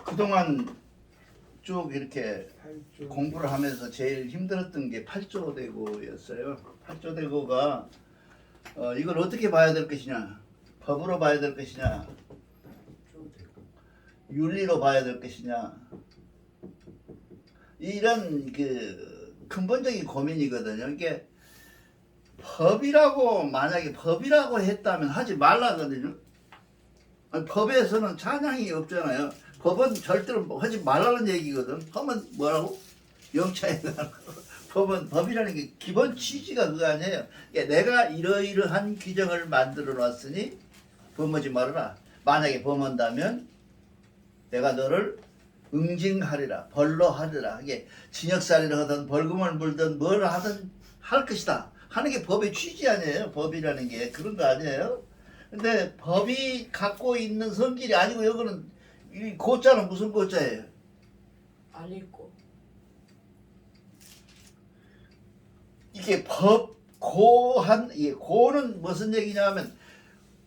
그동안 쭉 이렇게 팔조. 공부를 하면서 제일 힘들었던 게 팔조대고였어요. 팔조대고가 이걸 어떻게 봐야 될 것이냐, 법으로 봐야 될 것이냐, 윤리로 봐야 될 것이냐, 이런 그 근본적인 고민이거든요. 이게 만약에 법이라고 했다면 하지 말라거든요. 아니, 법에서는 찬양이 없잖아요. 법은 절대로 하지 말라는 얘기거든. 하면 뭐라고? 영차에 가는 거. 법이라는 게 기본 취지가 그거 아니에요. 그러니까 내가 이러이러한 규정을 만들어 놨으니 범하지 말아라. 만약에 범한다면 내가 너를 응징하리라, 벌로 하리라. 이게 징역살이를 하든 벌금을 물든 뭘 하든 할 것이다 하는 게 법의 취지 아니에요. 법이라는 게 그런 거 아니에요. 근데 법이 갖고 있는 성질이 아니고, 여기는 이 고자는 무슨 고자예요? 알리고 이게 이게 고는 무슨 얘기냐면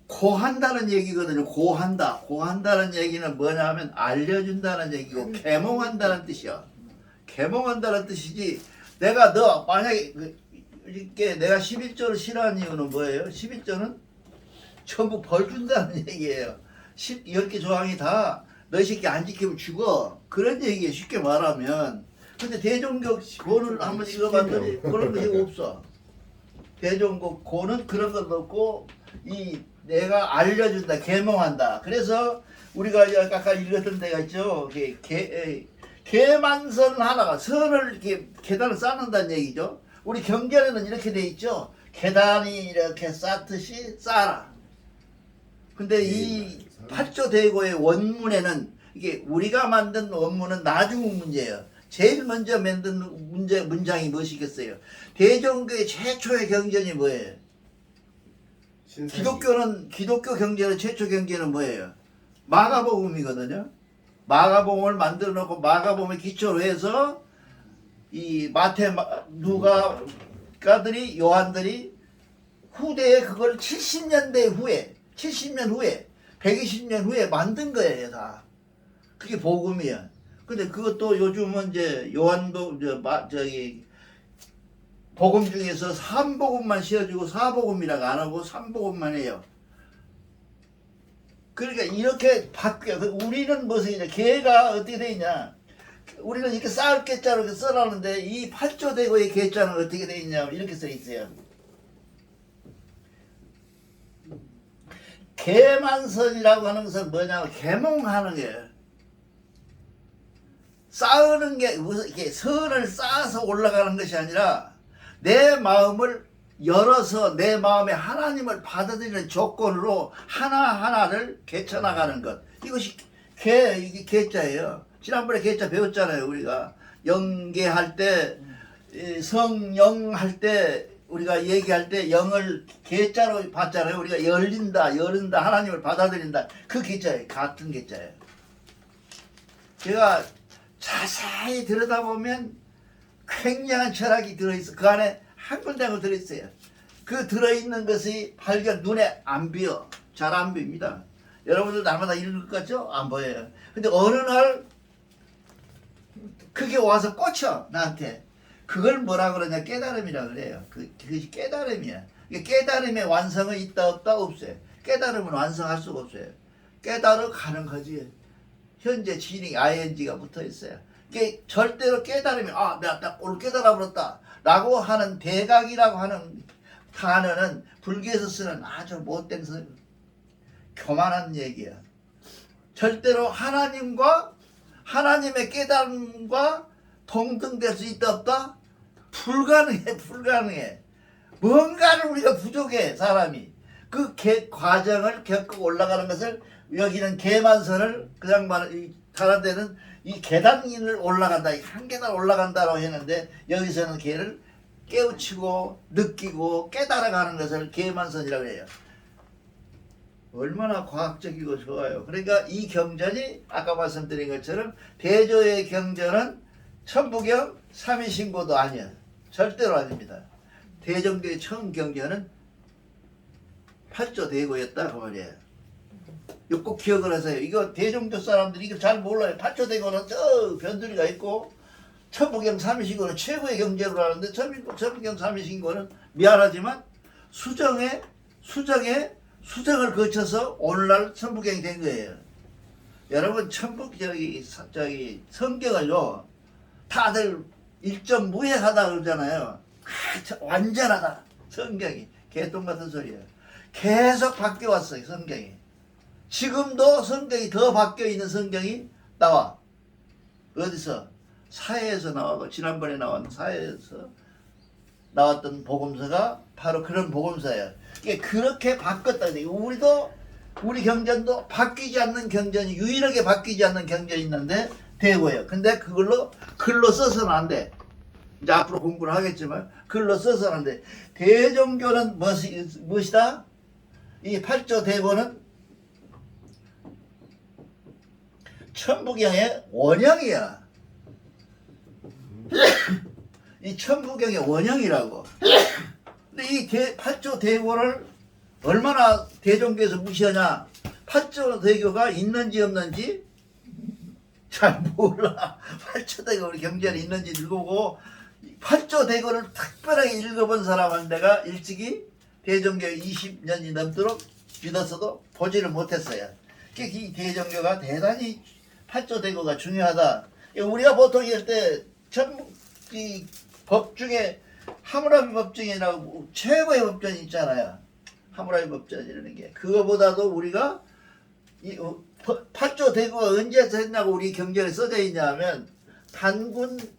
고한다는 얘기거든요. 고한다는 얘기는 뭐냐면 알려준다는 얘기고 계몽한다는 뜻이야. 계몽한다는 뜻이지. 내가 너 만약에 이렇게 내가 11조를 싫어하는 이유는 뭐예요? 11조는 전부 벌 준다는 얘기예요. 10개 조항이 다 너희 새끼 안 지키면 죽어. 그런 얘기예요. 쉽게 말하면. 근데 대종교 고는 한번 읽어봤더니 그런 것이 없어. 대종교 고는 그런 것도 없고, 내가 알려준다, 계몽한다. 그래서 우리가 아까 읽었던 데가 있죠. 계만선 하나가 선을 이렇게 계단을 쌓는다는 얘기죠. 우리 경전에는 이렇게 돼 있죠. 계단이 이렇게 쌓듯이 쌓아라. 근데 이 팔조대고의 원문에는, 이게 우리가 만든 원문은 나중 문제예요. 제일 먼저 만든 문장이 무엇이겠어요? 대종교의 최초의 경전이 뭐예요? 기독교 경전의 최초 경전은 뭐예요? 마가복음이거든요. 마가복음을 만들어 놓고 마가복음을 기초로 해서 이 마태, 누가가들이, 요한들이 후대에 그걸 70년 후에 120년 후에 만든 거예요, 다. 그게 복음이야. 근데 그것도 요즘은 이제 요한도 복음 중에서 3복음만 씌워주고 4복음이라고 안 하고 3복음만 해요. 그러니까 이렇게 바뀌어. 우리는 무슨 개가 어떻게 돼 있냐? 우리는 이렇게 쌓을 개자로 써놨는데 이 팔조대고의 개자는 어떻게 돼 있냐? 이렇게 써 있어요. 계만선이라고 하는 것은 뭐냐면 계몽하는 거예요. 쌓는 게 무슨 이렇게 선을 쌓아서 올라가는 것이 아니라 내 마음을 열어서 내 마음에 하나님을 받아들이는 조건으로 하나하나를 개쳐나가는 것. 이것이 이게 개자예요. 지난번에 개자 배웠잖아요. 우리가 영계할 때, 성영할 때, 우리가 얘기할 때 영을 개자로 봤잖아요. 우리가 열린다, 하나님을 받아들인다. 그 개자예요. 같은 개자예요. 제가 자세히 들여다보면 굉장한 철학이 들어있어. 그 안에 한 군데 들어있어요. 그 들어있는 것이 눈에 안 비어. 잘 안 비입니다. 여러분들 날마다 읽을 것 같죠? 안 보여요. 근데 어느 날 그게 와서 꽂혀, 나한테. 그걸 뭐라 그러냐? 깨달음이라 그래요. 그것이 깨달음이야. 깨달음의 완성은 있다 없다? 없어요. 깨달음은 완성할 수가 없어요. 깨달아 가는 거지. 현재 진행 ing가 붙어 있어요. 이게 절대로 깨달음이 내가 오늘 깨달아 버렸다 라고 하는 대각이라고 하는 단어는 불교에서 쓰는 아주 못된 교만한 얘기야. 절대로 하나님의 깨달음과 동등될 수 있다 없다? 불가능해. 뭔가를 우리가 부족해, 사람이. 그 과정을 겪고 올라가는 것을, 여기는 계만선을 그냥 다른 데는 이 계단을 올라간다, 한 계단 올라간다라고 했는데, 여기서는 걔를 깨우치고 느끼고 깨달아가는 것을 계만선이라고 해요. 얼마나 과학적이고 좋아요. 그러니까 이 경전이 아까 말씀드린 것처럼 대조의 경전은 천부경 삼위신고도 아니야. 절대로 아닙니다. 대종교의 처음 경전은 팔조대고였다 그 말이에요. 이거 꼭 기억을 하세요. 이거 대종교 사람들이 이거 잘 몰라요. 팔초대교는 저 변두리가 있고 천부경 삼위신고는 최고의 경제로 하는데 천부경 삼위신고는 미안하지만 수정을 거쳐서 오늘날 천부경이 된 거예요. 여러분 성경을요 다들 1.무해하다 그러잖아요. 완전하다 성경이 개똥 같은 소리예요. 계속 바뀌어왔어요 성경이. 지금도 성경이 더 바뀌어있는 성경이 나와. 어디서? 사회에서 나와고 지난번에 나온 사회에서 나왔던 복음서가 바로 그런 복음서예요. 이게 그렇게 바꿨다. 우리도 우리 경전도 바뀌지 않는 경전이 유일하게 바뀌지 않는 경전이 있는데 대고예요. 근데 그걸로 글로 써서는 안 돼. 이제 앞으로 공부를 하겠지만 글로 써서는 안 돼. 대종교는 무엇이다? 이 팔조 대고는 천부경의 원형이야. 이 천부경의 원형이라고. 근데 이 팔조 대고를 얼마나 대종교에서 무시하냐. 팔조 대교가 있는지 없는지 잘 몰라. 팔조 대교 우리 경전이 있는지 읽어보고 팔조 대교를 특별하게 읽어본 사람은 내가 일찍이 대종교 20년이 넘도록 믿었어도 보지를 못했어요. 이 대종교가 대단히 팔조 대교가 중요하다. 우리가 보통 이럴 때 이 법 중에 하무라비 법전이라고 최고의 법전이 있잖아요. 하무라비 법전이라는 게 그거보다도 우리가 이 팔조 대교가 언제 됐냐고 우리 경전에 써져 있냐면 단군이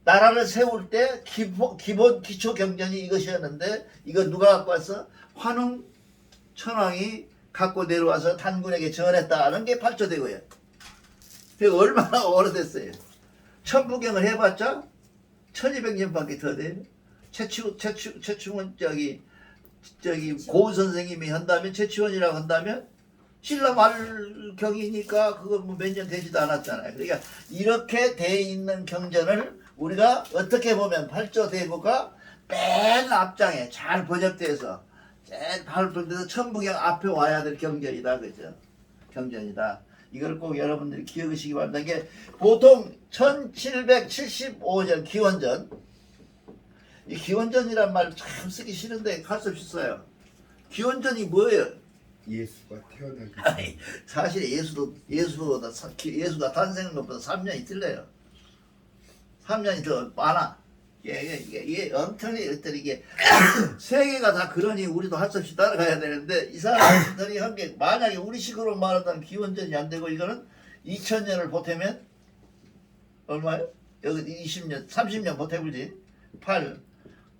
나라를 세울 때 기본 기초 경전이 이것이었는데 이거 누가 갖고 왔어? 환웅 천왕이 갖고 내려와서 단군에게 전했다는 게 팔조 대교예요. 그게 얼마나 오래됐어요. 천부경을 해봤자 1200년밖에 더 돼요. 최충원 저기 고은 선생님이 한다면 최치원이라고 한다면 신라 말경이니까 그거 뭐 몇 년 되지도 않았잖아요. 그러니까 이렇게 돼 있는 경전을 우리가 어떻게 보면 팔조 대고가 맨 앞장에 잘 번역돼서 제일 발표돼서 천부경 앞에 와야 될 경전이다, 그죠? 경전이다. 이걸 꼭 여러분들이 기억하시기 바랍니다. 이게 보통 1775년 기원전, 이 기원전이란 말 참 쓰기 싫은데 할 수 없이 써요. 기원전이 뭐예요? 예수가 태어나기 아니, 사실 예수가 탄생한 것보다 3년이 틀려요. 3년이 더 많아. 이게 엄청나게 이게 세계가 다 그러니 우리도 할 수 없이 따라가야 되는데 이 사람들이 한 게 만약에 우리식으로 말하던 기원전이 안 되고 이거는 2000년을 보태면 얼마예요? 여기 20년, 30년 보태불지. 한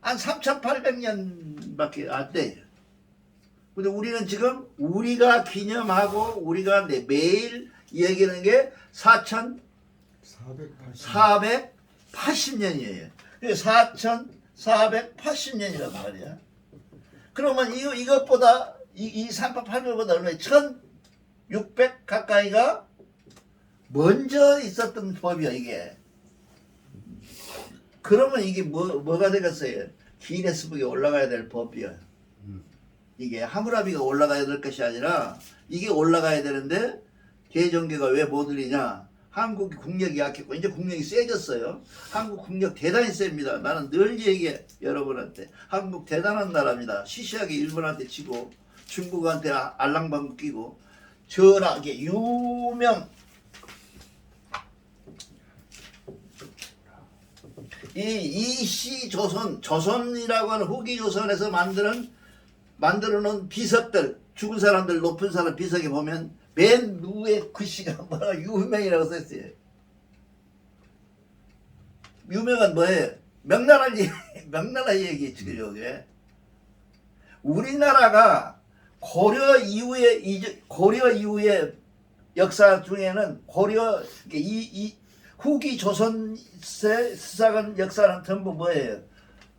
3800년밖에 안 돼. 근데 우리는 지금 우리가 기념하고 우리가 매일 얘기하는 게 4480년이에요. 4480년이란 말이야. 그러면 이것보다 이 3800보다 얼마예요? 1600 가까이가 먼저 있었던 법이야 이게. 그러면 이게 뭐가 되겠어요? 기네스북에 올라가야 될 법이야. 이게 하무라비가 올라가야 될 것이 아니라 이게 올라가야 되는데 대종교가 왜 못 올리냐? 한국이 국력이 약했고 이제 국력이 세졌어요. 한국 국력 대단히 셉니다. 나는 늘 얘기해 여러분한테. 한국 대단한 나라입니다. 시시하게 일본한테 치고 중국한테 알랑방구 끼고 전하게 유명 이 이씨 조선이라고 하는 후기 조선에서 만들어 놓은 비석들, 죽은 사람들 높은 사람 비석에 보면 맨 위에 글씨가 뭐라 유명이라고 써있어요. 유명한 뭐예요? 명나라 얘기했지, 그죠? 우리나라가 고려 이후의 역사 중에는 이 후기 조선 수사관 역사는 전부 뭐예요?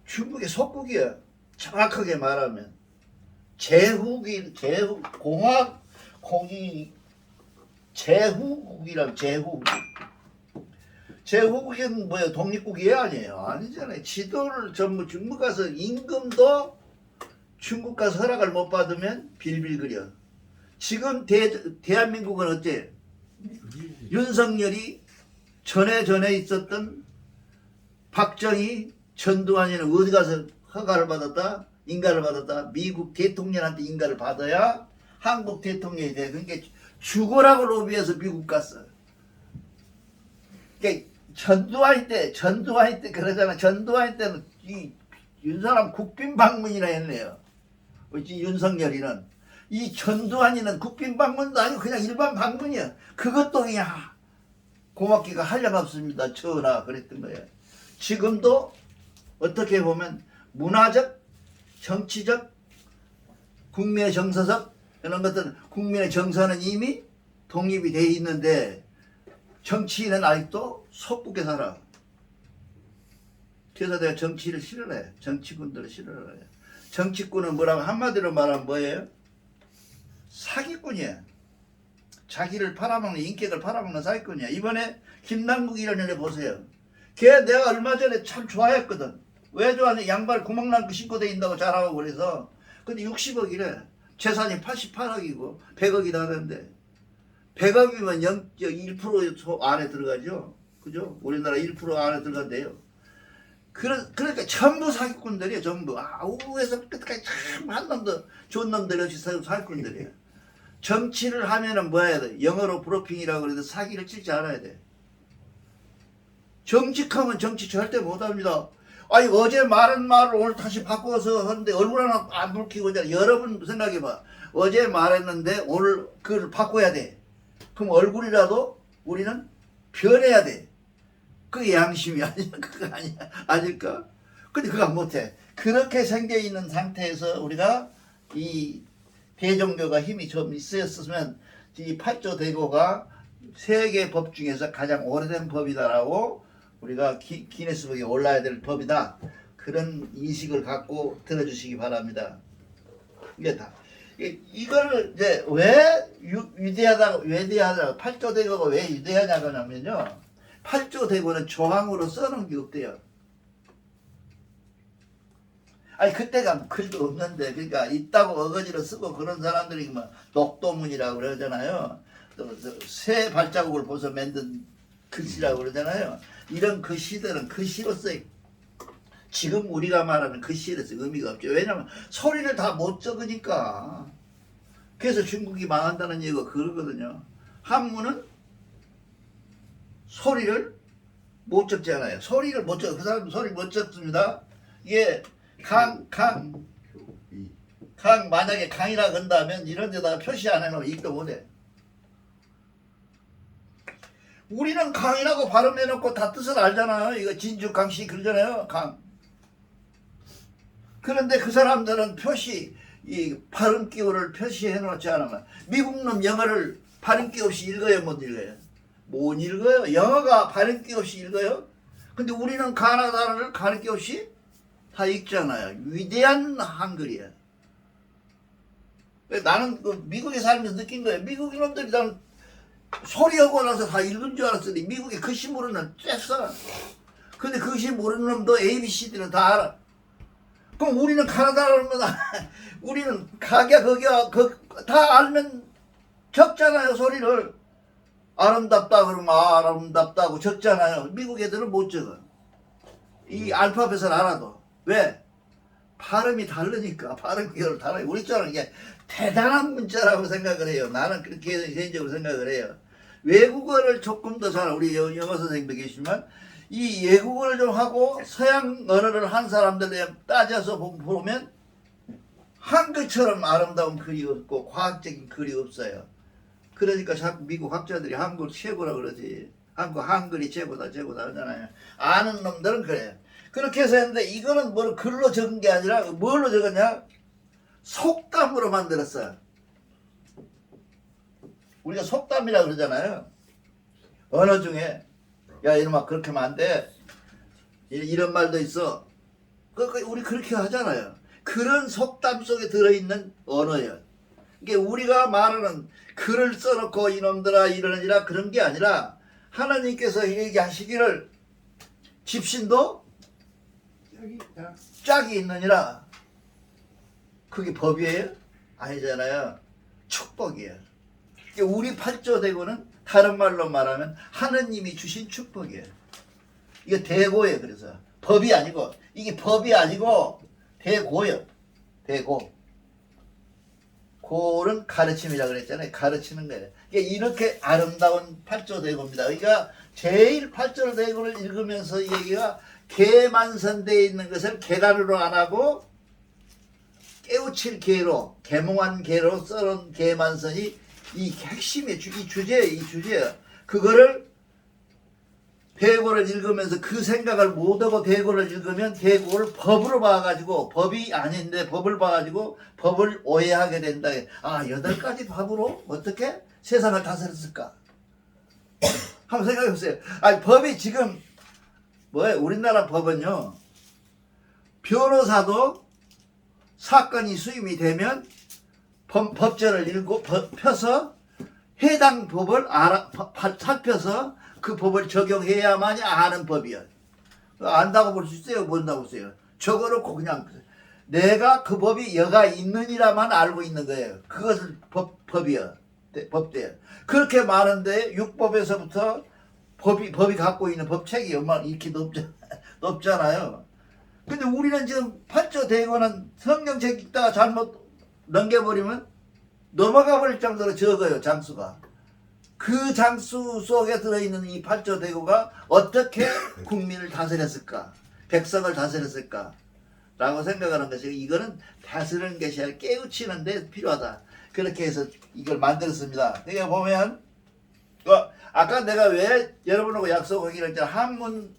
중국의 속국이에요. 정확하게 말하면 제후국이란 제후국은 뭐예요? 독립국이에요? 아니에요? 아니잖아요. 지도를 전부 중국 가서 임금도 중국 가서 허락을 못 받으면 빌빌거려. 지금 대한민국은 어째? 윤석열이 전에 있었던 박정희, 전두환이는 어디 가서 허가를 받았다? 인가를 받았다? 미국 대통령한테 인가를 받아야 한국 대통령이 돼. 그러니까 죽어라고 로비해서 미국 갔어. 그러니까 전두환 때 그러잖아. 전두환 때는 이 윤사람 국빈 방문이라 했네요. 윤석열이는 이 전두환이는 국빈 방문도 아니고 그냥 일반 방문이야. 그것도 그냥 고맙기가 한량없습니다. 전하 그랬던 거예요. 지금도 어떻게 보면 문화적, 정치적, 국민의 정서적 이런 것들은 국민의 정서는 이미 독립이 돼 있는데 정치인은 아직도 속국에 살아. 그래서 내가 정치를 싫어해. 정치군들을 싫어해. 정치꾼은 뭐라고 한마디로 말하면 뭐예요? 사기꾼이야. 자기를 팔아먹는, 인격을 팔아먹는 사기꾼이야. 이번에 김남국이라는 애 보세요. 걔 내가 얼마 전에 참 좋아했거든. 왜 좋아하냐? 양발 구멍난 거 신고 다닌다고 잘하고 그래서. 근데 60억이래. 재산이 88억이고 100억이 나는데 100억이면 0.1% 안에 들어가죠. 그죠? 우리나라 1% 안에 들어간대요. 그러니까 전부 사기꾼들이에요. 전부. 우에서 끝까지 참 한 놈도 좋은 놈들이 없이 사기꾼들이에요. 정치를 하면은 뭐 해야 돼? 영어로 브로핑이라고 그래도 사기를 칠 줄 알아야 돼. 정직하면 정치 절대 못합니다. 아니 어제 말한 말을 오늘 다시 바꿔서 하는데 얼굴 하나 안 붉히고 있잖아. 여러분 생각해봐. 어제 말했는데 오늘 그걸 바꿔야 돼. 그럼 얼굴이라도 우리는 변해야 돼. 그게 양심이 아니야. 그거 아니야. 아닐까? 근데 그거 못해. 그렇게 생겨있는 상태에서 우리가 이 대종교가 힘이 좀 있었으면 이 8조 대고가 세계 법 중에서 가장 오래된 법이다라고 우리가 기네스북에 올라야 될 법이다. 그런 인식을 갖고 들어주시기 바랍니다. 이게 다. 이걸 이제 왜 위대하다고 8조 대고가 왜 위대하냐고 하면요. 8조 대고는 조항으로 써놓은 게 없대요. 아니 그때가 글도 없는데 그러니까 있다고 어거지로 쓰고 그런 사람들이 뭐 녹도문이라고 그러잖아요. 또 새 발자국을 보서 만든 글씨라고 그러잖아요. 이런 글씨들은 글씨로서 지금 우리가 말하는 글씨로서 의미가 없죠. 왜냐하면 소리를 다 못 적으니까. 그래서 중국이 망한다는 얘기가 그러거든요. 한문은 소리를 못 적잖아요. 소리를 못 적. 그 사람은 소리 못 적습니다. 이게 강 만약에 강이라 건다면 이런 데다가 표시 안 해놓으면 읽도 못해. 우리는 강이라고 발음해놓고 다 뜻을 알잖아요. 이거 진주 강씨 그러잖아요. 강. 그런데 그 사람들은 표시 이 발음 기호를 표시해놓지 않으면 미국 놈 영어를 발음 기호 없이 읽어요 못 읽어요? 못 읽어요. 영어가 발음 기호 없이 읽어요. 근데 우리는 가나다를 발음 기호 없이 다 읽잖아요. 위대한 한글이야. 나는 그 미국에 살면서 느낀 거예요. 미국 인놈들이 나는 소리하고 나서 다 읽은 줄 알았더니 미국에 글씨 모르는 쬐어. 근데 글씨 모르는 놈도 ABCD는 다 알아. 그럼 우리는 가나다라는 거다. 우리는 가게 거기야 다 알면 적잖아요. 소리를. 아름답다 그러면 아름답다고 적잖아요. 미국 애들은 못 적어. 이 알파벳을 알아도. 왜? 발음이 다르니까. 발음 기호를 달라요. 우리처럼 이게 대단한 문자라고 생각을 해요. 나는 그렇게 개인적으로 생각을 해요. 외국어를 조금 더 잘, 우리 영어 선생님도 계시지만 이 외국어를 좀 하고 서양 언어를 한 사람들 따져서 보면 한글처럼 아름다운 글이 없고 과학적인 글이 없어요. 그러니까 자꾸 미국 학자들이 한글 최고라 그러지. 한글이 최고다 하잖아요. 아는 놈들은 그래요. 그렇게 해서 했는데 이거는 뭐 글로 적은 게 아니라 뭘로 적었냐? 속담으로 만들었어요. 우리가 속담이라고 그러잖아요. 언어 중에 야 이놈아 그렇게 하면 안 돼. 이런 말도 있어. 우리 그렇게 하잖아요. 그런 속담 속에 들어있는 언어예요. 이게 우리가 말하는 글을 써놓고 이놈들아 이러느니라 그런 게 아니라 하나님께서 얘기하시기를 집신도 짝이 있느니라. 그게 법이에요? 아니잖아요. 축복이에요. 그러니까 우리 팔조대고는 다른 말로 말하면 하느님이 주신 축복이에요. 이게 대고예요. 그래서 법이 아니고, 이게 법이 아니고 대고예요. 대고. 고는 가르침이라고 그랬잖아요. 가르치는 거예요. 그러니까 이렇게 아름다운 팔조대고입니다. 그러니까 제일 팔조대고를 읽으면서 이 얘기가 계만선되어 있는 것을 계단으로 안 하고 깨우칠 계로, 계몽한 계로 써놓은 계만선이 이 핵심의 이 주제예요. 그거를 대고를 읽으면서 그 생각을 못하고 대고를 읽으면 대고를 법으로 봐가지고 법이 아닌데 법을 봐가지고 법을 오해하게 된다. 아, 8가지 법으로 어떻게 세상을 다스렸을까? 한번 생각해 보세요. 아니, 법이 지금 뭐예요? 우리나라 법은요, 변호사도 사건이 수임이 되면 법전을 펴서 해당 법을 살펴서 그 법을 적용해야만이 아는 법이야. 안다고 볼 수 있어요? 모른다고 보세요? 적어놓고 그냥 내가 그 법이 여가 있느니라만 알고 있는 거예요. 그것을 법이야. 법대요. 그렇게 많은데 육법에서부터 법이 갖고 있는 법책이 얼마나 이렇게 높잖아요. 근데 우리는 지금 팔조대고는 성경책 읽다가 잘못 넘겨버리면 넘어가 버릴 정도로 적어요. 장수가. 그 장수 속에 들어있는 이 팔조대고가 어떻게 국민을 다스렸을까, 백성을 다스렸을까 라고 생각하는 것이, 이거는 다스리는 것이 아니라 깨우치는 데 필요하다. 그렇게 해서 이걸 만들었습니다. 그러니까 보면 아까 내가 왜 여러분하고 약속하기로 했잖아. 한문을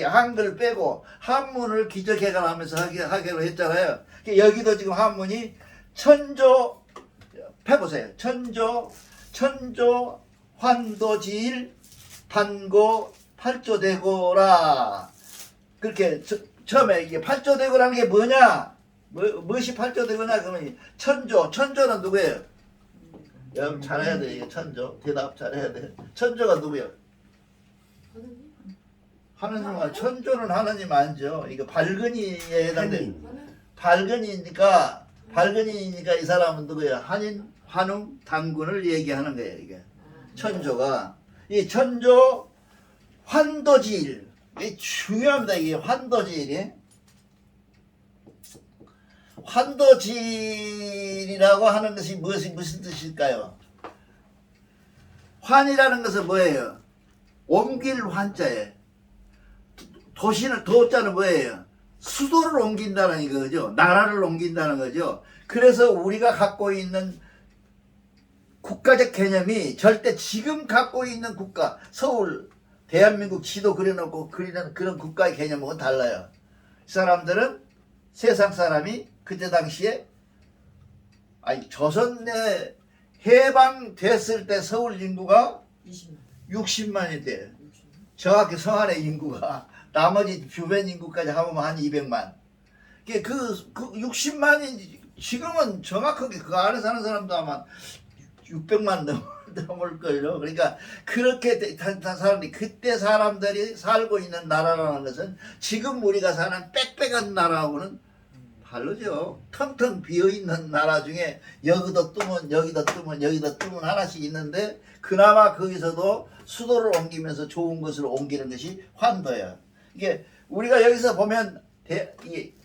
한글 빼고 한문을 기적해가면서 하기로 했잖아요. 여기도 지금 한문이 천조 펴보세요. 천조 환도지일 단고 팔조대고라. 그렇게 처음에 이게 팔조대고라는 게 뭐냐? 무엇이 팔조대고냐? 그러면 천조는 누구예요? 여러분 잘해야 돼. 이게 천조. 대답 잘해야 돼. 천조가 누구예요? 하느님. 천조는 하느님 아니죠. 이거 발근이에 해당돼. 발근이니까 이 사람은 누구예요? 한웅 단군을 얘기하는 거예요. 이게 천조가, 이 천조 환도지일, 이게 중요합니다. 이게 환도지일이. 환도지일이라고 하는 것이 무슨 뜻일까요? 환이라는 것은 뭐예요? 옮길 환자예요. 도자는 뭐예요? 수도를 옮긴다는 이거죠. 나라를 옮긴다는 거죠. 그래서 우리가 갖고 있는 국가적 개념이 절대 지금 갖고 있는 국가, 서울, 대한민국 지도 그려놓고 그리는 그런 국가의 개념하고는 달라요. 이 사람들은 세상 사람이 그때 당시에 조선 내 해방됐을 때 서울 인구가 60만이 돼요. 정확히 성안의 인구가. 나머지 주변 인구까지 하면 한 200만. 그 60만이 지금은 정확하게 그 안에 사는 사람도 아마 600만 넘을 거예요. 그러니까 그렇게 사람들이, 그때 사람들이 살고 있는 나라라는 것은 지금 우리가 사는 빽빽한 나라하고는 다르죠. 텅텅 비어있는 나라 중에 여기도 뜨면 하나씩 있는데, 그나마 거기서도 수도를 옮기면서 좋은 것으로 옮기는 것이 환도예요. 이게 우리가 여기서 보면 이게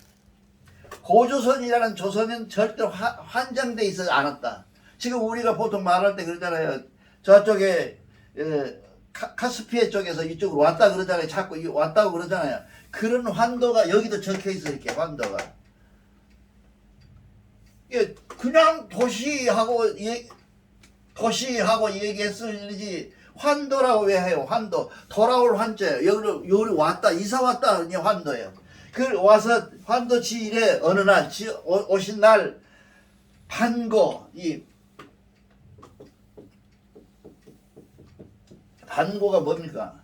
고조선이라는 조선은 절대 환장돼 있지 않았다. 지금 우리가 보통 말할 때 그러잖아요. 저쪽에 카스피해 쪽에서 이쪽으로 왔다 그러잖아요. 자꾸 왔다고 그러잖아요. 그런 환도가 여기도 적혀 있어. 이렇게 환도가. 이게 그냥 도시하고 얘기했을 일이지 환도라고 왜 해요? 환도. 돌아올 환자예요. 여기 왔다, 이사 왔다, 그냥 환도예요. 그 와서 환도 지일에 어느 날, 오신 날, 반고, 반고가 뭡니까?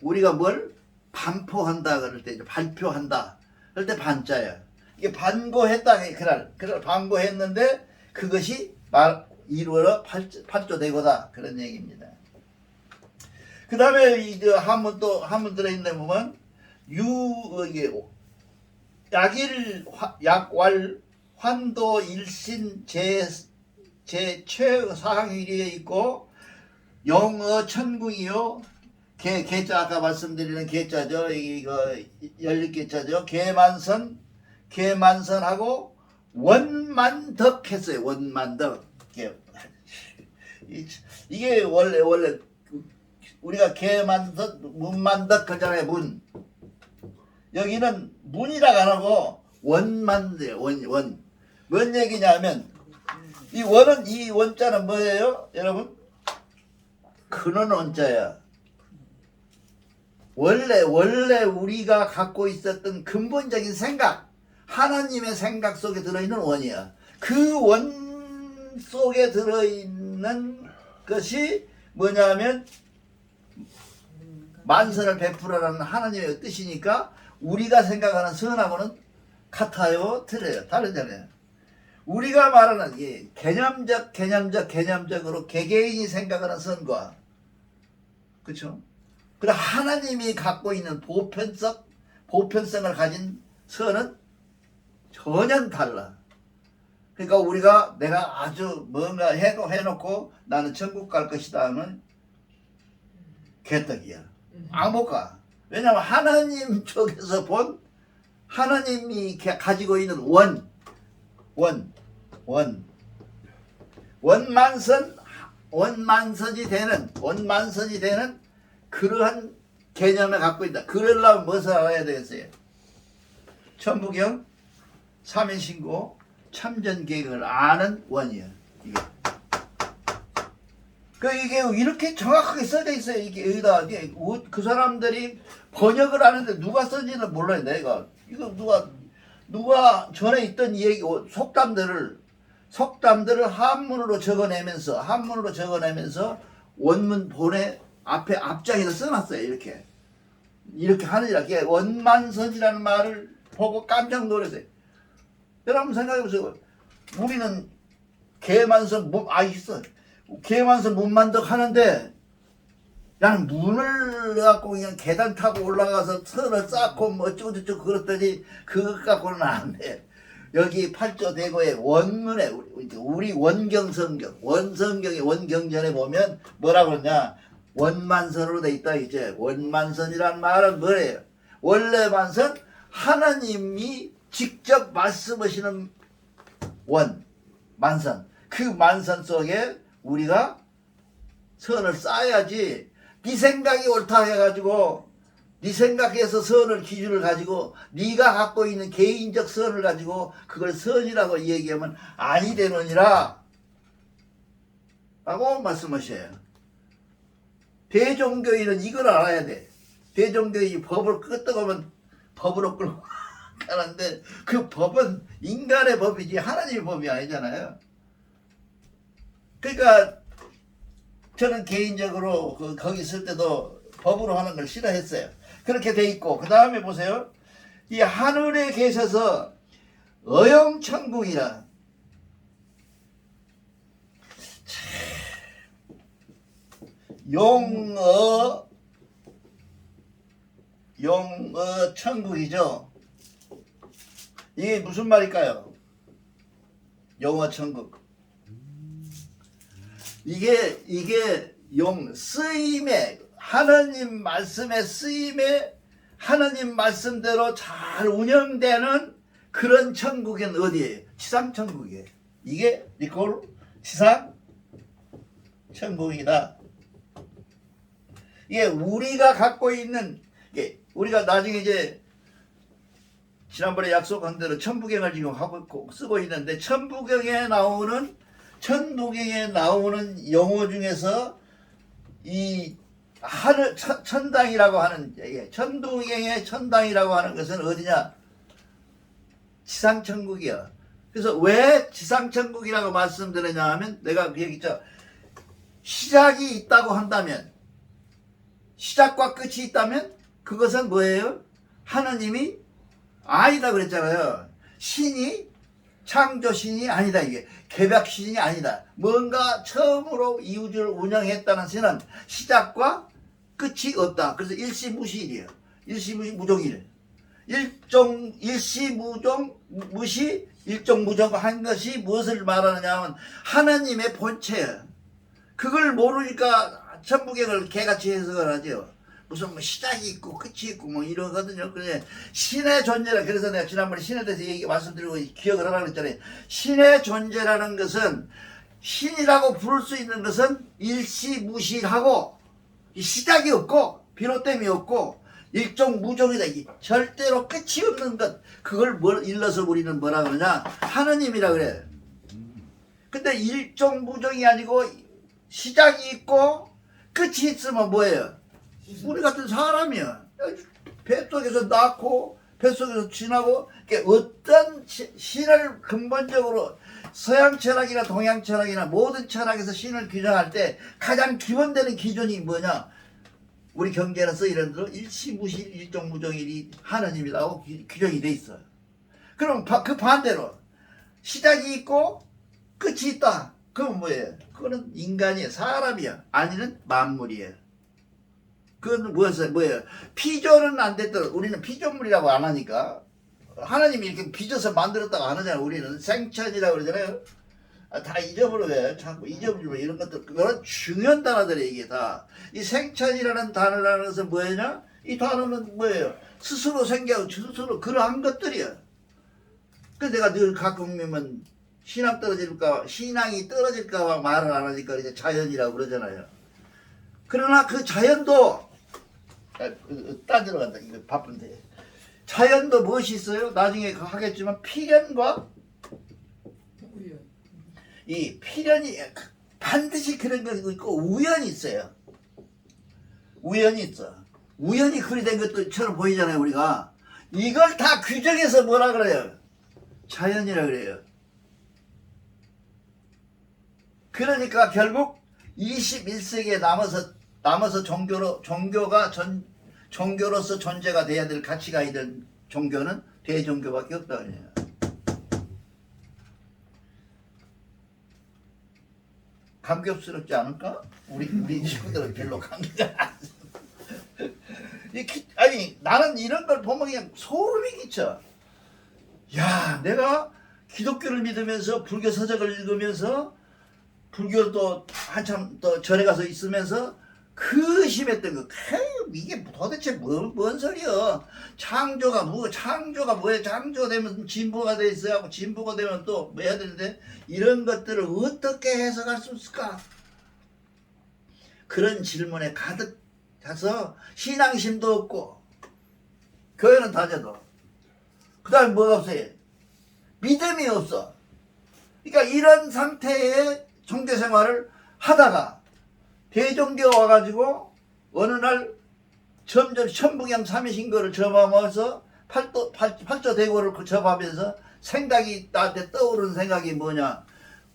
우리가 뭘 반포한다 그럴 때, 발표한다. 그럴 때 반자예요. 이게 반고했다, 그날 반고했는데, 그것이 이루어 팔조대고다. 그런 얘기입니다. 그 다음에 한문 들어있는데 보면, 약일, 약왈, 환도 일신 제 최상위에 있고 영어 천궁이요. 개자 아까 말씀드리는 개자죠. 이거 연립개자죠. 개만선하고 원만덕 했어요. 원만덕. 이게 원래 우리가 개만선 문만덕 하잖아요. 문. 여기는 문이라고 안 하고 원만돼요. 원. 뭔 얘기냐면 이 원은 이 원자는 뭐예요, 여러분? 근원 원자야. 원래 우리가 갖고 있었던 근본적인 생각, 하나님의 생각 속에 들어있는 원이야. 그 원 속에 들어있는 것이 뭐냐면 만선을 베풀어라는 하나님의 뜻이니까 우리가 생각하는 선하고는 같아요, 틀려요, 다르잖아요. 우리가 말하는 이 개념적으로 개개인이 생각하는 선과, 그렇죠? 그리고 하나님이 갖고 있는 보편성을 가진 선은 전혀 달라. 그러니까 우리가 내가 아주 뭔가 해놓고 나는 천국 갈 것이다 하면 개떡이야. 못 가. 왜냐하면 하나님 쪽에서 본 하나님이 가지고 있는 원만선이 되는 그러한 개념을 갖고 있다. 그러려면 무엇을 알아야 되겠어요? 천부경, 삼인신고, 참전계획을 아는 원이야. 이게 이렇게 정확하게 써져 있어요. 이게 여기다 그 사람들이 번역을 하는데 누가 썼는지는 몰라요. 내가 이거 누가 전에 있던 얘기 속담들을 한문으로 적어내면서 원문 본에 앞장에서 써놨어요. 이렇게 하느니라. 원만선이라는 말을 보고 깜짝 놀랐어요. 여러분 생각해보세요. 우리는 개만선 있어. 개만선 문만덕 하는데 나는 문을 갖고 그냥 계단 타고 올라가서 선을 쌓고 뭐 어쩌고저쩌고 그랬더니 그것 갖고는 안 돼. 여기 팔조대고의 원문에 우리 원성경의 원경전에 보면 뭐라고 그러냐, 원만선으로 돼 있다. 이제 원만선이란 말은 뭐예요? 원래 만선, 하나님이 직접 말씀하시는 만선. 그 만선 속에 우리가 선을 쌓아야지. 네 생각이 옳다 해가지고 네 생각에서 선을 기준을 가지고 네가 갖고 있는 개인적 선을 가지고 그걸 선이라고 얘기하면 아니 되느니라 라고 말씀하셔요. 대종교인은 이걸 알아야 돼. 대종교인이 법을 끄떡하면 법으로 끌고 가는데 그 법은 인간의 법이지 하나님의 법이 아니잖아요. 그러니까 저는 개인적으로 거기 있을 때도 법으로 하는 걸 싫어했어요. 그렇게 돼 있고, 그 다음에 보세요. 이 하늘에 계셔서 어영천궁이라. 용어 천국이죠. 이게 무슨 말일까요? 용어 천국. 이게 쓰임에, 하나님 말씀의 쓰임에 하나님 말씀대로 잘 운영되는 그런 천국은 어디예요? 지상천국이에요. 이게 이걸 지상천국이다. 이게 우리가 갖고 있는, 우리가 나중에 이제 지난번에 약속한 대로 천부경을 지금 쓰고 있는데, 천부경에 나오는 용어 중에서 이 하늘 천당이라고 하는, 천부경의 천당이라고 하는 것은 어디냐? 지상천국이야. 그래서 왜 지상천국이라고 말씀드리냐 하면, 내가 그 얘기죠. 시작이 있다고 한다면, 시작과 끝이 있다면 그것은 뭐예요? 하나님이 아니다 그랬잖아요. 신이, 창조신이 아니다. 이게 개벽신이 아니다. 뭔가 처음으로 이 우주를 운영했다는 신은 시작과 끝이 없다. 그래서 일시무실이에요. 일시무실 무종일. 일시무종 무시 일종무정한 것이 무엇을 말하느냐 하면 하나님의 본체예요. 그걸 모르니까 천부경을 개같이 해석을 하죠. 무슨 뭐 시작이 있고 끝이 있고 뭐 이러거든요. 그래 신의 존재라. 그래서 내가 지난번에 신에 대해서 말씀드리고 기억을 하라고 했잖아요. 신의 존재라는 것은 신이라고 부를 수 있는 것은 일시무실하고 시작이 없고 비롯됨이 없고 일종무종이다. 절대로 끝이 없는 것. 그걸 일러서 우리는 뭐라 그러냐? 하느님이라 그래. 근데 일종무종이 아니고 시작이 있고 끝이 있으면 뭐예요? 우리 같은 사람이야. 뱃속에서 낳고 뱃속에서 지나고 어떤 신을 근본적으로 서양 철학이나 동양 철학이나 모든 철학에서 신을 규정할 때 가장 기본되는 기준이 뭐냐? 우리 경제는 쓰이는 대로 일시무실 일종무종일이 하느님이라고 규정이 돼 있어요. 그럼 그 반대로 시작이 있고 끝이 있다. 그건 뭐예요? 그거는 인간이에요. 사람이야. 아니는 만물이에요. 그건 뭐예요? 피조는 안 됐더라도 우리는 피조물이라고 안 하니까 하나님이 이렇게 빚어서 만들었다고 안 하잖아요. 우리는 생천이라고 그러잖아요. 다 잊어버려요. 자꾸 잊어버리고 이런 것들 그런 중요한 단어들이 이게 다. 이 생천이라는 단어라는 것은 뭐냐? 이 단어는 뭐예요? 스스로 생겨서 스스로 그러한 것들이야. 그래서 내가 늘 가끔 보면 신앙이 떨어질까 봐 말을 안 하니까 이제 자연이라고 그러잖아요. 그러나 그 자연도 따지러 간다. 이거 바쁜데. 자연도 무엇이 있어요? 나중에 하겠지만 필연과 이 필연이 반드시 그런 게 있고 우연이 있어요. 우연이 있어. 우연이 그리 된 것처럼 보이잖아요. 우리가 이걸 다 규정해서 뭐라 그래요? 자연이라 그래요. 그러니까 결국 21세기에 남아서 종교로서 존재가 돼야 될 가치가 있는 종교는 대종교밖에 없다 그래요. 감격스럽지 않을까? 우리 식구들은 별로 감격 안 아니 나는 이런 걸 보면 그냥 소름이 끼쳐. 야, 내가 기독교를 믿으면서 불교 서적을 읽으면서 불교를 또 한참 또 절에 가서 있으면서 그 심했던 거. 이게 도대체 뭔 소리야? 창조가 뭐야? 창조가 되면 진보가 돼 있어야 하고 진보가 되면 또 뭐 해야 되는데 이런 것들을 어떻게 해석할 수 있을까? 그런 질문에 가득 차서 신앙심도 없고 교회는 다져도 그 다음에 뭐가 없어요? 믿음이 없어. 그러니까 이런 상태의 종교생활을 하다가 대종교 와가지고 어느 날 점점 천부경 삼위신거를 접하면서 팔조대고를 접하면서 생각이 나한테 떠오르는 생각이 뭐냐?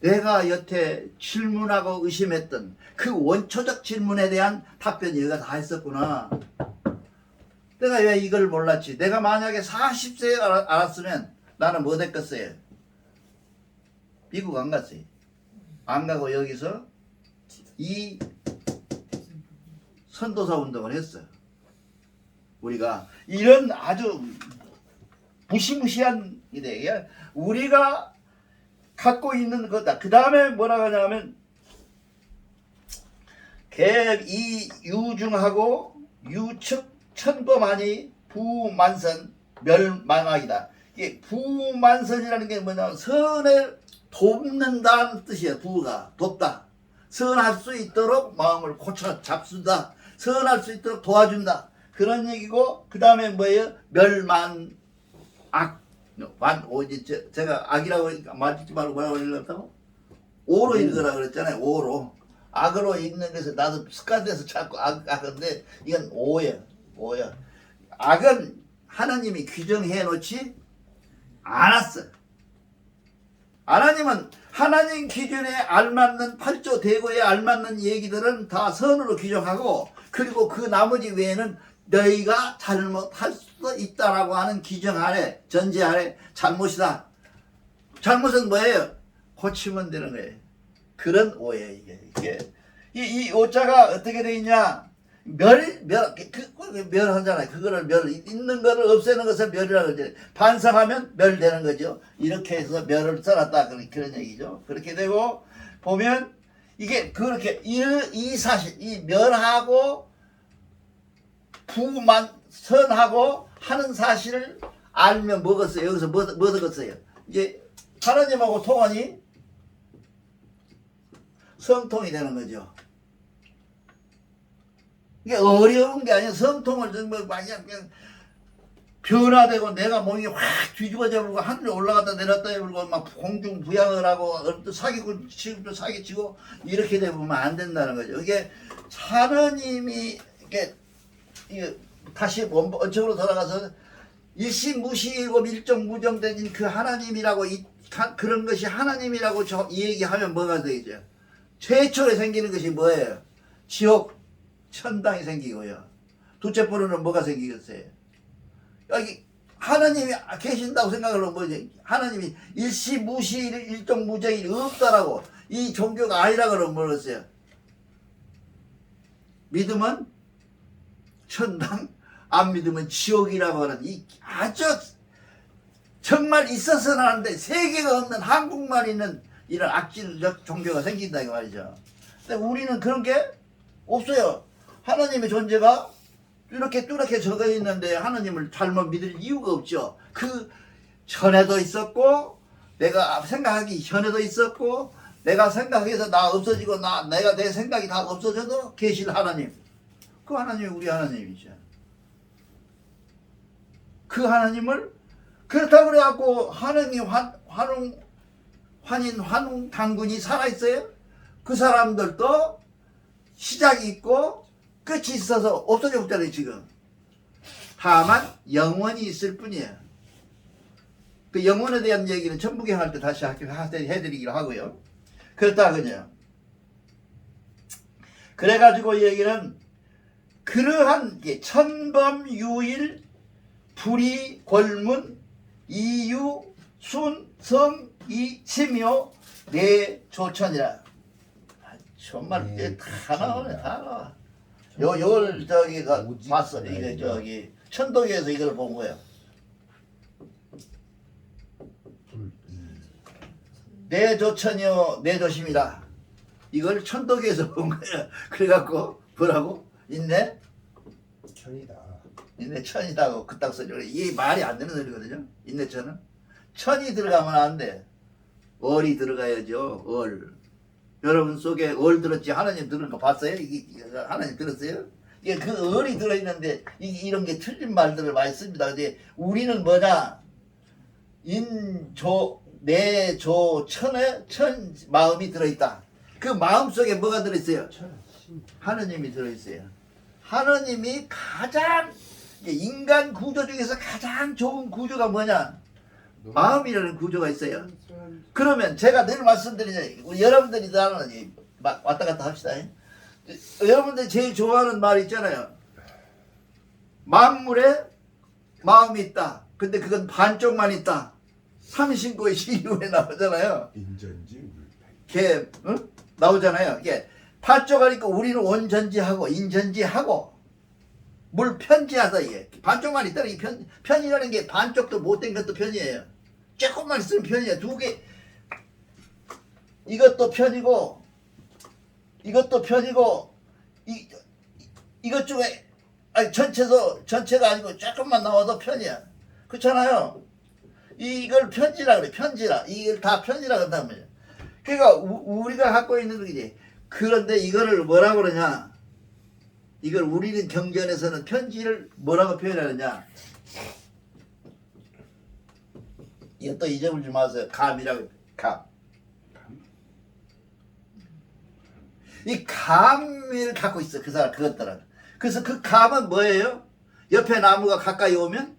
내가 여태 질문하고 의심했던 그 원초적 질문에 대한 답변이 얘가 다 있었구나. 내가 왜 이걸 몰랐지? 내가 만약에 40세에 알았으면 나는 뭐 됐겠어요? 미국 안 갔어요. 안 가고 여기서 이 선도사 운동을 했어요. 우리가 이런 아주 무시무시한 이데 우리가 갖고 있는 거다. 그 다음에 뭐라고 하냐면 개 이유중하고 유측 천도만이 부만선 멸망하이다. 이게 부만선이라는 게 뭐냐면 선을 돕는다는 뜻이에요. 부가 돕다. 선할 수 있도록 마음을 고쳐 잡순다. 선할 수 있도록 도와준다. 그런 얘기고 그 다음에 뭐예요? 멸망 악 제가 악이라고 말짓지 말고 뭐라고 읽었다고? 오로 읽으라 그랬잖아요. 오로. 악으로 읽는 것을 나도 습관돼서 자꾸 악인데 이건 오야. 악은 하나님이 규정해 놓지 않았어. 하나님은 하나님 기준에 알맞는 팔조대고에 알맞는 얘기들은 다 선으로 규정하고 그리고 그 나머지 외에는 너희가 잘못할 수 있다라고 하는 기정 아래 전제 아래 잘못이다. 잘못은 뭐예요? 고치면 되는 거예요. 그런 오예요. 이게 이 오자가 어떻게 돼 있냐? 멸하잖아요. 그거를 있는 거를 없애는 것을 멸이라고 그러죠. 반성하면 멸되는 거죠. 이렇게 해서 멸을 써놨다. 그런 얘기죠. 그렇게 되고, 보면, 이게 그렇게, 이 사실, 이 멸하고, 선하고 하는 사실을 알면 먹었어요. 여기서 뭐 얻었어요? 이제, 하나님하고 통하니, 성통이 되는 거죠. 이게 어려운 게 아니라 성통을 정말 그냥 변화되고 내가 몸이 확 뒤집어져 버리고 하늘에 올라갔다 내렸다 해버리고 막 공중 부양을 하고 또 사기고 지금도 사기치고 이렇게 되면 안 된다는 거죠. 이게 하느님이 이게 다시 원칙으로 돌아가서 일시무시이고 일정무정된 그 하나님이라고 그런 것이 하나님이라고 이 얘기하면 뭐가 되죠? 최초에 생기는 것이 뭐예요? 지옥, 천당이 생기고요. 둘째 번호는 뭐가 생기겠어요? 여기 하나님이 계신다고 생각을 하면 뭐지? 하나님이 일시무시 일정무정이 없다라고 이 종교가 아니라 그러면 뭐였어요? 믿으면 천당, 안 믿으면 지옥이라고 하는 이 아주 정말 있어서는 하는데 세계가 없는 한국만 있는 이런 악질적 종교가 생긴다 이 말이죠. 근데 우리는 그런 게 없어요. 하나님의 존재가 이렇게 뚜렷게 적어 있는데 하나님을 잘못 믿을 이유가 없죠. 그 전에도 있었고 내가 생각하기 전에도 있었고 내가 생각해서 나 없어지고 내가 내 생각이 다 없어져도 계실 하나님. 그 하나님이 우리 하나님이죠. 그 하나님을 그렇다고 그래갖고 하나님이 환웅 당군이 살아있어요? 그 사람들도 시작이 있고 끝이 있어서 없어져 없잖아요 지금. 다만 영원히 있을 뿐이에요. 그 영원에 대한 얘기는 천부경 할 때 다시 해드리기로 하고요. 그렇다 그냥 그래가지고 이 얘기는 그러한 천범유일 불이 골문 이유 순성 이치묘 내조천이라. 정말 다 나오네 다 나와. 요걸 저기가 봤어. 이게 저기 천도교에서 이걸 본 거야. 내조천이요 내조심이라. 이걸 천도교에서 본 거야. 그래갖고 뭐라고? 있네? 천이다. 있네 천이다고 그딱 소리가. 이게 말이 안 되는 소리거든요. 있네 천은. 천이 들어가면 안 돼. 얼이 들어가야죠. 얼. 여러분 속에 얼 들었지? 하나님 들은 거 봤어요? 이게 하나님 들었어요? 이게 그 얼이 들어있는데 이런 게 틀린 말들을 많이 씁니다. 근데 우리는 뭐냐? 내조 천에 천 마음이 들어있다. 그 마음 속에 뭐가 들어있어요? 하느님이 들어있어요. 하느님이 가장 인간 구조 중에서 가장 좋은 구조가 뭐냐? 마음이라는 구조가 있어요. 그러면 제가 늘 말씀드리냐, 여러분들이 나는 막 왔다 갔다 합시다. 여러분들이 제일 좋아하는 말 있잖아요. 만물에 마음이 있다. 근데 그건 반쪽만 있다. 삼신고의 시류에 나오잖아요. 인전지 걔 응? 나오잖아요. 이게 반쪽 하니까 우리는 온전지하고 인전지하고 물 편지하다. 이게 반쪽만 있다. 이 편이라는 게 반쪽도 못된 것도 편이에요. 조금만 있으면 편이에요. 두 개. 이것도 편이고 이것도 편이고 이것 중에 아니 전체가 아니고 조금만 나와도 편이야. 그렇잖아요. 이걸 편지라 그래. 편지라. 이걸 다 편지라 그런단 말이야. 그러니까 우리가 갖고 있는 거지. 그런데 이거를 뭐라고 그러냐? 이걸 우리는 경전에서는 편지를 뭐라고 표현하느냐? 이것도 잊어버리지 마세요. 감이라고. 감. 이 감을 갖고 있어. 그 사람 그것들은. 그래서 그 감은 뭐예요? 옆에 나무가 가까이 오면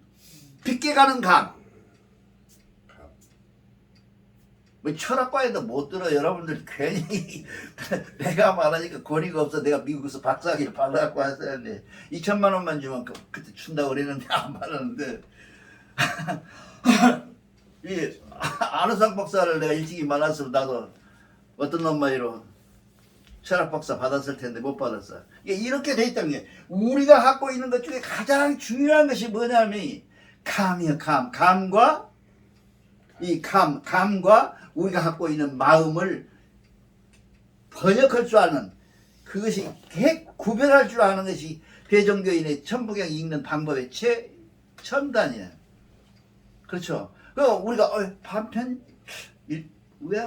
빗게 가는 감. 뭐 철학과에도 못 들어. 여러분들 괜히 내가 말하니까 권위가 없어. 내가 미국에서 박사학위를 받아갖고 왔었는데 2천만 원만 주면 그때 준다고 그랬는데 안 받았는데 이 안우상 박사를 내가 일찍이 만났으면 나도 어떤 놈 말이로 철학 박사 받았을 텐데 못 받았어. 이렇게 돼 있다는 게 우리가 갖고 있는 것 중에 가장 중요한 것이 뭐냐면 감이요. 감과 이 감과 우리가 갖고 있는 마음을 번역할 줄 아는 그것이 구별할 줄 아는 것이 배종교인의 천부경 읽는 방법의 최첨단이에요. 그렇죠. 우리가 반편 왜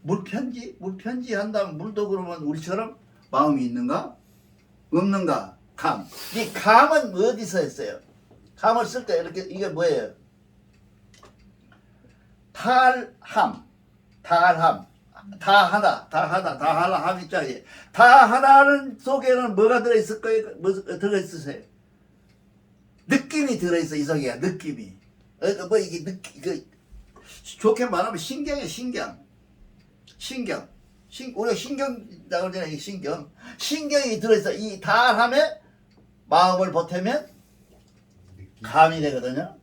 물편지 한다면 물도 그러면 우리처럼 마음이 있는가? 없는가? 감. 이 감은 어디서 했어요? 감을 쓸 때 이렇게 이게 뭐예요? 달함. 다하나 있잖아요. 다하나는 속에는 뭐가 들어있을 거예요? 뭐 들어있으세요? 느낌이 들어있어. 이 속에 느낌이. 이게 좋게 말하면 신경이에요. 우리가 신경이라고 하잖아요. 신경이 들어있어. 이 다함에 마음을 보태면 감이 되거든요.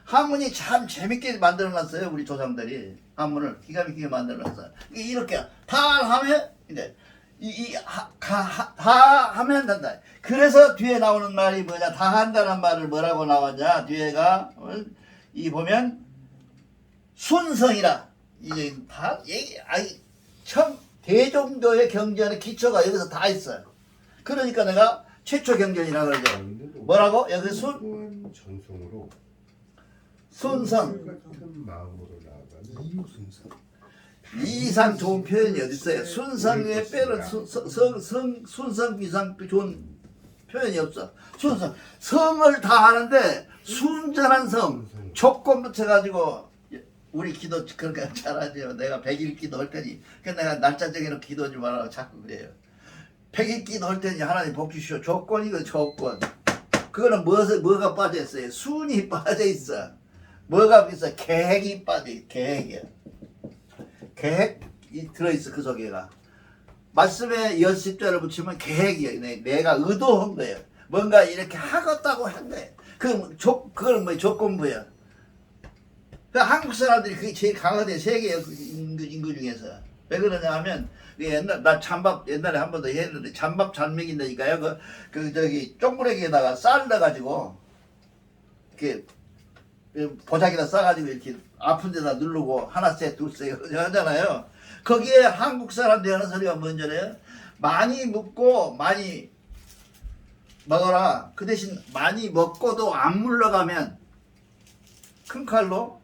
한문이 참 재밌게 만들어놨어요. 우리 조상들이 한문을 기가 막히게 만들어놨어요. 이렇게 다하면 이제 다 하면 된다. 그래서 뒤에 나오는 말이 뭐냐? 다 한다는 말을 뭐라고 나왔냐? 뒤에가 이 보면 순성이라. 이제 다 참 대종교의 경전의 기초가 여기서 다 있어요. 그러니까 내가 최초 경전이라고 그러죠. 뭐라고? 여기 전성으로 순성. 같은 마음으로 나아가는 이순성. 이상 좋은 표현이 어디 있어요? 순성에 빼는 순성 비상 좋은 표현이 없어. 순성 성을 다 하는데 순전한 성 조건 붙여가지고 우리 기도 그러니까 잘하죠. 내가 100일 기도할 테니 내가 날짜 정해놓고 기도하지 말라고 자꾸 그래요. 100일 기도할 테니 하나님 복 주시오. 조건이고 조건. 그거는 뭐가 빠져 있어요? 순이 빠져 있어. 뭐가 있어? 계획이 빠져 있어. 계획이야. 계획이 들어있어. 그 속에가 말씀에 연습자를 붙이면 계획이야. 내가 의도한 거예요. 뭔가 이렇게 하겠다고 한 거예요. 그건 뭐 조건부야. 한국 사람들이 그게 제일 강하대. 세계 인구 중에서. 왜 그러냐 하면 나 찬밥 옛날에 한 번 더 했는데 찬밥 잘 먹인다니까요. 저기 쪽무래기에다가 쌀 넣어가지고 이렇게 보자기다 싸가지고 이렇게 아픈 데다 누르고 하나씩 둘씩 하잖아요. 거기에 한국 사람들이 하는 소리가 뭔지 알아요? 많이 먹고 많이 먹어라. 그 대신 많이 먹고도 안 물러가면 큰 칼로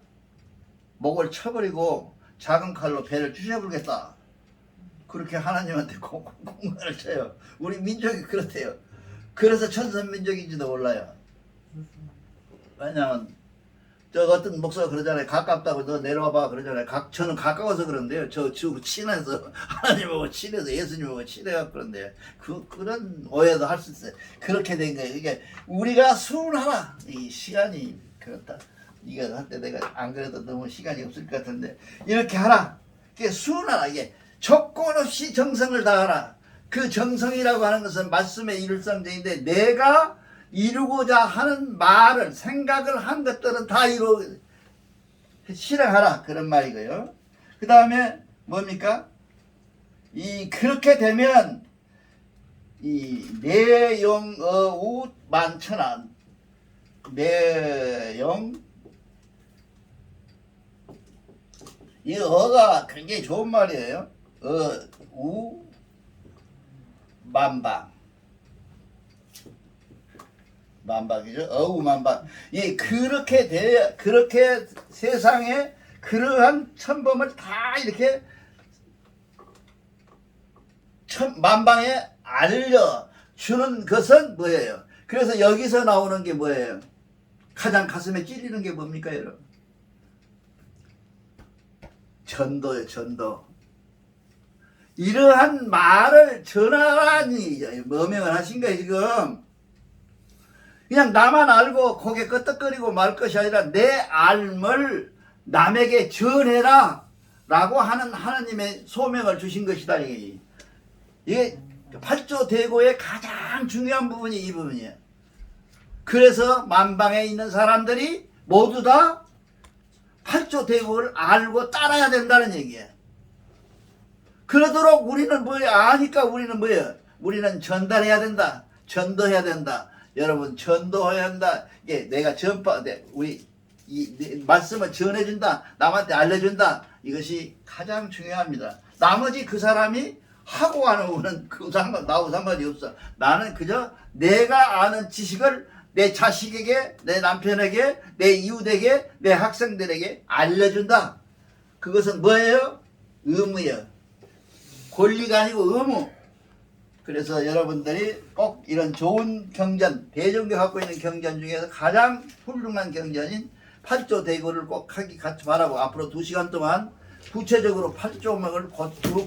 목을 쳐버리고 작은 칼로 배를 쑤셔버리겠다. 그렇게 하나님한테 공문을 쳐요. 우리 민족이 그렇대요. 그래서 천선민족인지도 몰라요. 왜냐면 어떤 목사가 그러잖아요. 가깝다고 너 내려와봐 그러잖아요. 저는 가까워서 그런데요. 저 친해서 하나님하고 친해서 예수님하고 친해서 그런데요. 그런 오해도 할 수 있어요. 그렇게 된 거예요. 이게 우리가 순하나 이 시간이 그렇다. 이거 할 때 내가 안 그래도 너무 시간이 없을 것 같은데 이렇게 하라. 이게 순하나 이게 조건 없이 정성을 다하라. 그 정성이라고 하는 것은 말씀의 일상적인데 내가 이루고자 하는 말을 생각을 한 것들은 다 실행하라 그런 말이고요. 그 다음에 뭡니까? 그렇게 되면 이 내영어우 만천한 내영 이 어가 굉장히 좋은 말이에요. 우 만방 만방이죠. 어우만방. 그렇게 세상에 그러한 천범을 다 이렇게 만방에 알려주는 것은 뭐예요? 그래서 여기서 나오는 게 뭐예요? 가장 가슴에 찔리는 게 뭡니까, 여러분? 전도요, 전도. 이러한 말을 전하라니 뭐명을 하신 거예요, 지금. 그냥 나만 알고 고개 끄덕거리고 말 것이 아니라 내 알을 남에게 전해라 라고 하는 하나님의 소명을 주신 것이다. 이게 팔조대고의 가장 중요한 부분이 이 부분이에요. 그래서 만방에 있는 사람들이 모두 다 팔조대고를 알고 따라야 된다는 얘기예요. 그러도록 우리는 뭐야 아니까 우리는 뭐예요? 우리는 전달해야 된다. 전도해야 된다. 여러분 전도해야 한다. 이게 내가 우리 이 말씀을 전해준다. 남한테 알려준다. 이것이 가장 중요합니다. 나머지 그 사람이 하고 안 하고는 나하고 상관이 없어. 나는 그저 내가 아는 지식을 내 자식에게, 내 남편에게, 내 이웃에게, 내 학생들에게 알려준다. 그것은 뭐예요? 의무예요. 권리가 아니고 의무. 그래서 여러분들이 꼭 이런 좋은 경전, 대종교 갖고 있는 경전 중에서 가장 훌륭한 경전인 8조 대고를 꼭 같이 바라고 앞으로 2시간 동안 구체적으로 8조목을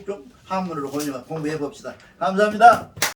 쭉 한문으로 공부해 봅시다. 감사합니다.